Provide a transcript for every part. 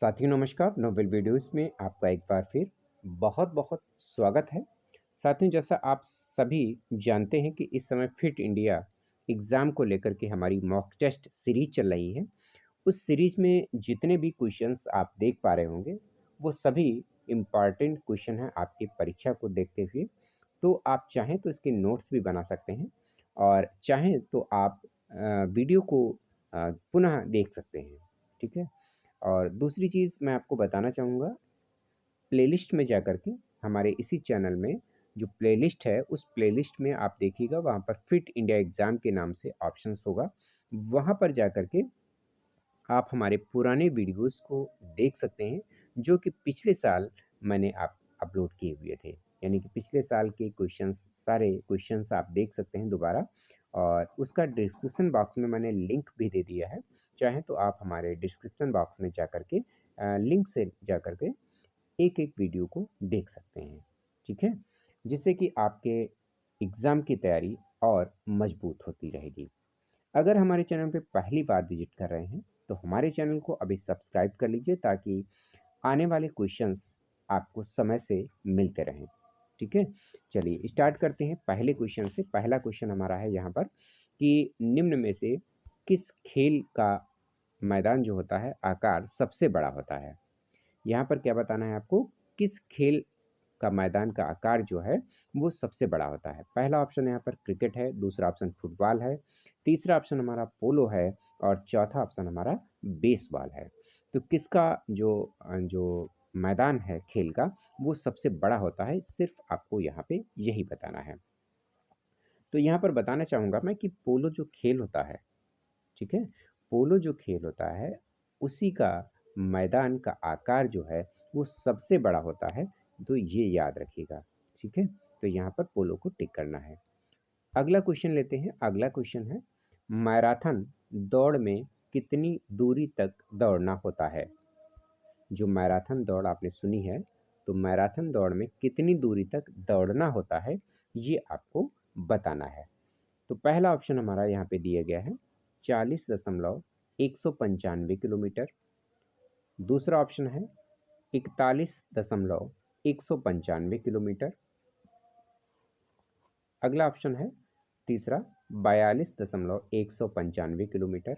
साथियों नमस्कार, Nobel videos में आपका एक बार फिर बहुत-बहुत स्वागत है। साथियों जैसा आप सभी जानते हैं कि इस समय फिट इंडिया एग्ज़ाम को लेकर के हमारी मॉक टेस्ट सीरीज़ चल रही है। उस सीरीज़ में जितने भी क्वेश्चंस आप देख पा रहे होंगे, वो सभी इम्पोर्टेंट क्वेश्चन हैं आपकी परीक्षा को देखते हुए। तो आप चाहें तो इसके नोट्स भी बना सकते हैं और चाहें तो आप वीडियो को पुनः देख सकते हैं, ठीक है? और दूसरी चीज़ मैं आपको बताना चाहूँगा, प्लेलिस्ट में जाकर के हमारे इसी चैनल में जो प्लेलिस्ट है, उस प्लेलिस्ट में आप देखिएगा वहाँ पर फिट इंडिया एग्ज़ाम के नाम से ऑप्शंस होगा। वहाँ पर जाकर के आप हमारे पुराने वीडियोज़ को देख सकते हैं, जो कि पिछले साल मैंने आप अपलोड किए हुए थे। यानी कि पिछले साल के क्वेश्चंस सारे क्वेश्चंस आप देख सकते हैं दोबारा और उसका डिस्क्रिप्शन बॉक्स में मैंने लिंक भी दे दिया है। चाहें तो आप हमारे डिस्क्रिप्शन बॉक्स में जाकर के लिंक से जाकर के एक-एक वीडियो को देख सकते हैं, ठीक है? जिससे कि आपके एग्ज़ाम की तैयारी और मजबूत होती रहेगी। अगर हमारे चैनल पे पहली बार विज़िट कर रहे हैं, तो हमारे चैनल को अभी सब्सक्राइब कर लीजिए ताकि आने वाले क्वेश्चंस आपको समय से मिलते रहें, ठीक है? चलिए स्टार्ट करते हैं पहले क्वेश्चन से। पहला क्वेश्चन हमारा है यहाँ पर कि निम्न में से किस खेल का मैदान जो होता है आकार सबसे बड़ा होता है? यहाँ पर क्या बताना है आपको, किस खेल का मैदान का आकार जो है वो सबसे बड़ा होता है। पहला ऑप्शन यहाँ पर क्रिकेट है, दूसरा ऑप्शन फुटबॉल है, तीसरा ऑप्शन हमारा पोलो है और चौथा ऑप्शन हमारा बेसबॉल है। तो किसका जो मैदान है खेल का वो सबसे बड़ा होता है, सिर्फ आपको यहाँ पे यही बताना है। तो यहाँ पर बताना चाहूँगा मैं कि पोलो जो खेल होता है, ठीक है? पोलो जो खेल होता है, उसी का मैदान का आकार जो है, वो सबसे बड़ा होता है, तो ये याद रखिएगा, ठीक है? तो यहाँ पर पोलो को टिक करना है। अगला क्वेश्चन लेते हैं, अगला क्वेश्चन है, मैराथन दौड़ में कितनी दूरी तक दौड़ना होता है? जो मैराथन दौड़ आपने सुनी है, तो मैराथन दौड़ में कितनी दूरी तक दौड़ना होता है, ये आपको बताना है। तो पहला ऑप्शन हमारा यहाँ पे दिया गया है 40,195 किलोमीटर। दूसरा ऑप्शन है 41,195 किलोमीटर। अगला ऑप्शन है तीसरा 42,195 किलोमीटर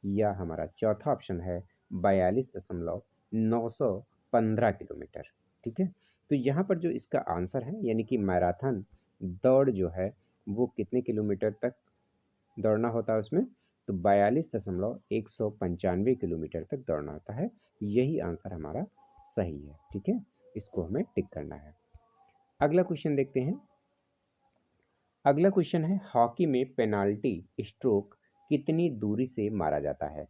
या हमारा चौथा ऑप्शन है 42,915 किलोमीटर। ठीक है, तो यहाँ पर जो इसका आंसर है यानी कि मैराथन दौड़ जो है वो कितने किलोमीटर तक दौड़ना होता है उसमें, तो 42,195 किलोमीटर तक दौड़ना होता है। यही आंसर हमारा सही है। ठीक है, इसको हमें टिक करना है। अगला क्वेश्चन देखते हैं। अगला क्वेश्चन है, हॉकी में पेनाल्टी स्ट्रोक कितनी दूरी से मारा जाता है?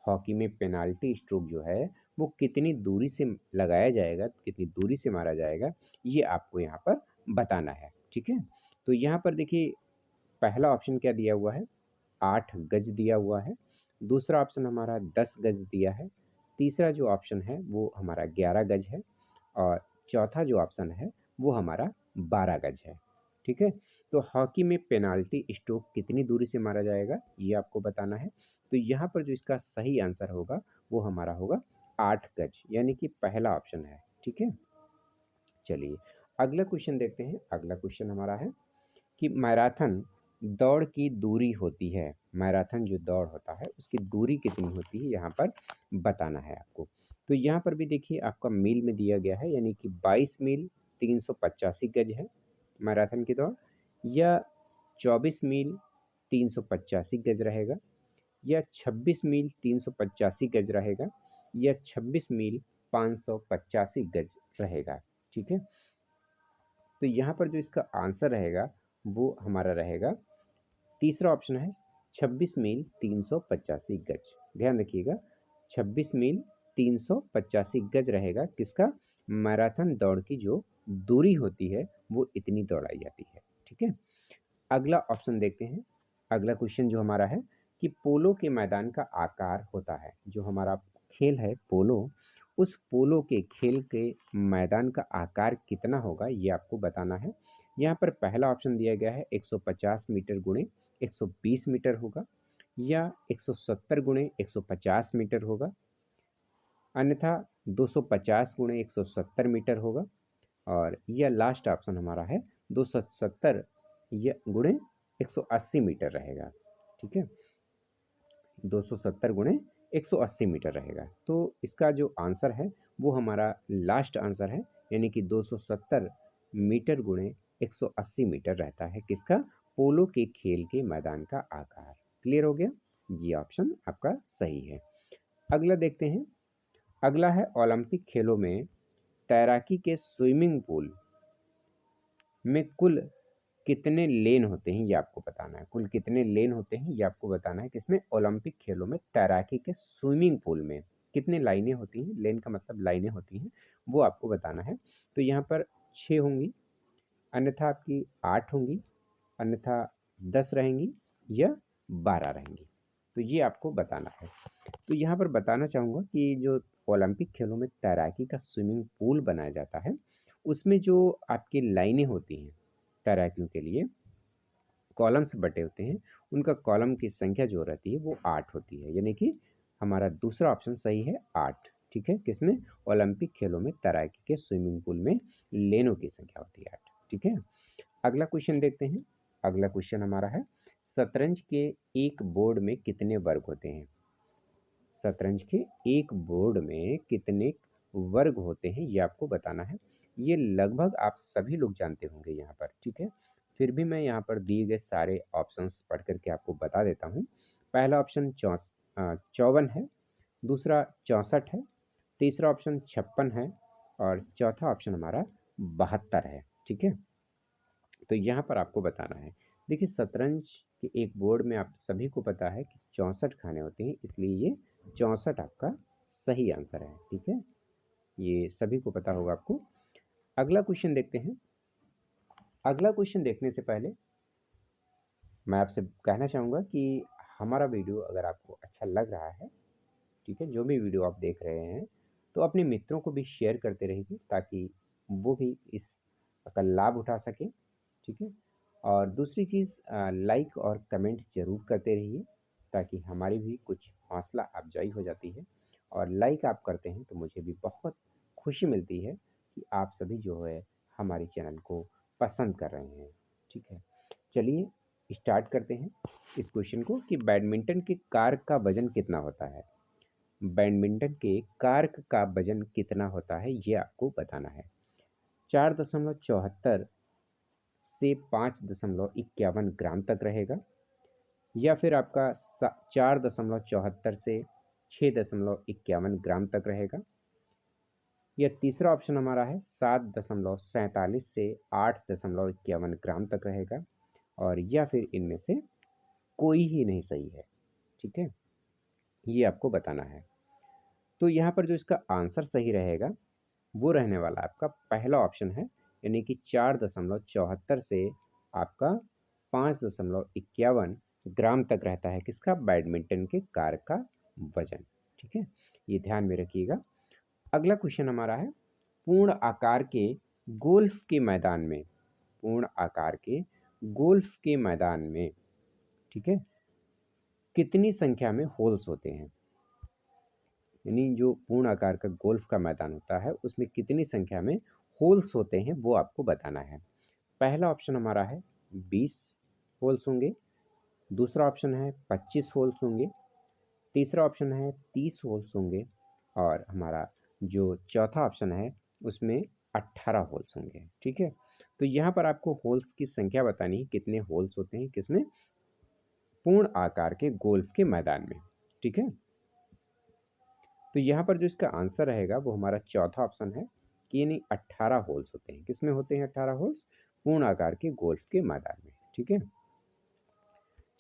हॉकी में पेनाल्टी स्ट्रोक जो है वो कितनी दूरी से लगाया जाएगा, कितनी दूरी से मारा जाएगा, ये आपको यहाँ पर बताना है। ठीक है, तो यहाँ पर देखिए पहला ऑप्शन क्या दिया हुआ है, 8 गज दिया हुआ है। दूसरा ऑप्शन हमारा 10 गज दिया है। तीसरा जो ऑप्शन है वो हमारा 11 गज है और चौथा जो ऑप्शन है वो हमारा 12 गज है। ठीक है, तो हॉकी में पेनाल्टी स्ट्रोक कितनी दूरी से मारा जाएगा ये आपको बताना है। तो यहाँ पर जो इसका सही आंसर होगा वो हमारा होगा 8 गज, यानी कि पहला ऑप्शन है। ठीक है, चलिए अगला क्वेश्चन देखते हैं। अगला क्वेश्चन हमारा है कि मैराथन दौड़ की दूरी होती है, मैराथन जो दौड़ होता है उसकी दूरी कितनी होती है यहाँ पर बताना है आपको। तो यहाँ पर भी देखिए आपका मील में दिया गया है, यानी कि 22 मील 385 गज है मैराथन की दौड़, या 24 मील 385 गज रहेगा, या 26 मील 385 गज रहेगा, या 26 मील 585 गज रहेगा। ठीक है, तो यहाँ पर जो इसका आंसर रहेगा वो हमारा रहेगा तीसरा ऑप्शन है 26 मील 385 गज। ध्यान रखिएगा 26 मील 385 गज रहेगा किसका, मैराथन दौड़ की जो दूरी होती है वो इतनी दौड़ाई जाती है। ठीक है, अगला ऑप्शन देखते हैं। अगला क्वेश्चन जो हमारा है कि पोलो के मैदान का आकार होता है, जो हमारा खेल है पोलो, उस पोलो के खेल के मैदान का आकार कितना होगा ये आपको बताना है। यहाँ पर पहला ऑप्शन दिया गया है 150 मीटर गुणे 120 मीटर होगा, या 170 गुणे 150 मीटर होगा, अन्यथा 250 गुणे 170 मीटर होगा। और यह लास्ट ऑप्शन हमारा है 270 या गुणे 180 मीटर रहेगा। ठीक है, 270 गुणे 180 मीटर रहेगा। तो इसका जो आंसर है वो हमारा लास्ट आंसर है, यानी कि 270 मीटर गुणे 180 मीटर रहता है किसका, पोलो के खेल के मैदान का आकार। क्लियर हो गया, ये ऑप्शन आपका सही है। अगला देखते हैं। अगला है ओलंपिक खेलों में तैराकी के स्विमिंग पूल में कुल कितने लेन होते हैं, ये आपको बताना है। कुल कितने लेन होते हैं ये आपको बताना है किसमें, ओलंपिक खेलों में तैराकी के स्विमिंग पूल में कितने लाइनें होती हैं, लेन का मतलब लाइनें होती हैं, वो आपको बताना है। तो यहाँ पर 6 होंगी, अन्यथा आपकी 8 होंगी, अन्यथा 10 रहेंगी या 12 रहेंगी। तो ये आपको बताना है। तो यहाँ पर बताना चाहूँगा कि जो ओलंपिक खेलों में तैराकी का स्विमिंग पूल बनाया जाता है, उसमें जो आपकी लाइनें होती हैं तैराकियों के लिए, कॉलम्स बटे होते हैं, उनका कॉलम की संख्या जो रहती है वो 8 होती है, यानी कि हमारा दूसरा ऑप्शन सही है 8। ठीक है, किसमें, ओलंपिक खेलों में तैराकी के स्विमिंग पूल में लेनों की संख्या होती है 8। ठीक है, अगला क्वेश्चन देखते हैं। अगला क्वेश्चन हमारा है, शतरंज के एक बोर्ड में कितने वर्ग होते हैं। शतरंज के एक बोर्ड में कितने वर्ग होते हैं ये आपको बताना है। ये लगभग आप सभी लोग जानते होंगे यहाँ पर। ठीक है, फिर भी मैं यहाँ पर दिए गए सारे ऑप्शंस पढ़ करके आपको बता देता हूँ। पहला ऑप्शन 54 है, दूसरा 64 है, तीसरा ऑप्शन 56 है और चौथा ऑप्शन हमारा 72 है। ठीक है, तो यहाँ पर आपको बताना है। देखिए, शतरंज के एक बोर्ड में आप सभी को पता है कि 64 खाने होते हैं, इसलिए ये 64 आपका सही आंसर है। ठीक है, ये सभी को पता होगा आपको। अगला क्वेश्चन देखते हैं। अगला क्वेश्चन देखने से पहले मैं आपसे कहना चाहूँगा कि हमारा वीडियो अगर आपको अच्छा लग रहा है, ठीक है, जो भी वीडियो आप देख रहे हैं, तो अपने मित्रों को भी शेयर करते रहिए ताकि वो भी इसका लाभ उठा सकें। ठीक है, और दूसरी चीज़, लाइक और कमेंट ज़रूर करते रहिए ताकि हमारी भी कुछ हौसला अफजाई हो जाती है। और लाइक आप करते हैं तो मुझे भी बहुत खुशी मिलती है कि आप सभी जो है हमारे चैनल को पसंद कर रहे हैं। ठीक है, चलिए स्टार्ट करते हैं इस क्वेश्चन को कि बैडमिंटन के कार्क का वजन कितना होता है। बैडमिंटन के कार्क का वजन कितना होता है ये आपको बताना है। 4.74 से 5.51 ग्राम तक रहेगा, या फिर आपका 4.74 से 6.51 ग्राम तक रहेगा, या तीसरा ऑप्शन हमारा है 7.47 से 8.51 ग्राम तक रहेगा, और या फिर इनमें से कोई ही नहीं सही है। ठीक है, ये आपको बताना है। तो यहाँ पर जो इसका आंसर सही रहेगा वो रहने वाला आपका पहला ऑप्शन है, यानी कि 4.74 से आपका 5.51 ग्राम तक रहता है किसका, बैडमिंटन के कार्क का वजन। ठीक है, ये ध्यान में रखिएगा। अगला क्वेश्चन हमारा है, पूर्ण आकार के गोल्फ के मैदान में, पूर्ण आकार के गोल्फ के मैदान में, ठीक है, कितनी संख्या में होल्स होते हैं। यानी जो पूर्ण आकार का गोल्फ का मैदान होता है उसमें कितनी संख्या में होल्स होते हैं वो आपको बताना है। पहला ऑप्शन हमारा है 20 होल्स होंगे, दूसरा ऑप्शन है 25 होल्स होंगे, तीसरा ऑप्शन है 30 होल्स होंगे, और हमारा जो चौथा ऑप्शन है उसमें 18 होल्स होंगे। ठीक है, तो यहाँ पर आपको होल्स की संख्या बतानी है, कितने होल्स होते हैं किसमें, पूर्ण आकार के गोल्फ के मैदान में। ठीक है, तो यहाँ पर जो इसका आंसर रहेगा वो हमारा चौथा ऑप्शन है कि यानी 18 होल्स होते हैं। किसमें होते हैं 18 होल्स, पूर्ण आकार के गोल्फ के मैदान में। ठीक है,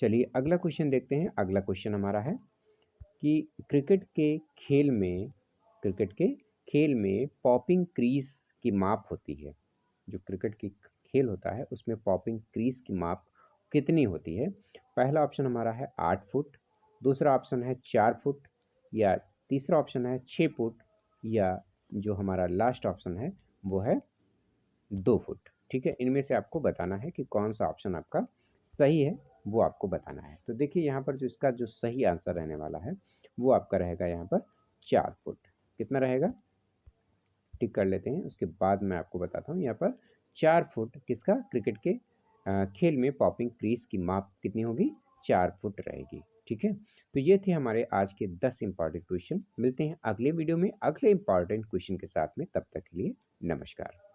चलिए अगला क्वेश्चन देखते हैं। अगला क्वेश्चन हमारा है कि क्रिकेट के खेल में पॉपिंग क्रीज की माप होती है। जो क्रिकेट की खेल होता है उसमें पॉपिंग क्रीज की माप कितनी होती है। पहला ऑप्शन हमारा है 8 फुट, दूसरा ऑप्शन है 4 फुट, या तीसरा ऑप्शन है 6 फुट, या जो हमारा लास्ट ऑप्शन है वो है 2 फुट। ठीक है, इनमें से आपको बताना है कि कौन सा ऑप्शन आपका सही है, वो आपको बताना है। तो देखिए यहाँ पर जो इसका जो सही आंसर रहने वाला है वो आपका रहेगा यहाँ पर 4 फुट। कितना रहेगा, टिक कर लेते हैं। उसके बाद मैं आपको बताता हूँ यहाँ पर 4 फुट किसका क्रिकेट के खेल में पॉपिंग क्रीज़ की माप कितनी होगी? 4 फुट रहेगी। ठीक है? तो ये थे हमारे आज के 10 इम्पोर्टेंट क्वेश्चन। मिलते हैं अगले वीडियो में अगले इम्पोर्टेंट क्वेश्चन के साथ में, तब तक के लिए नमस्कार।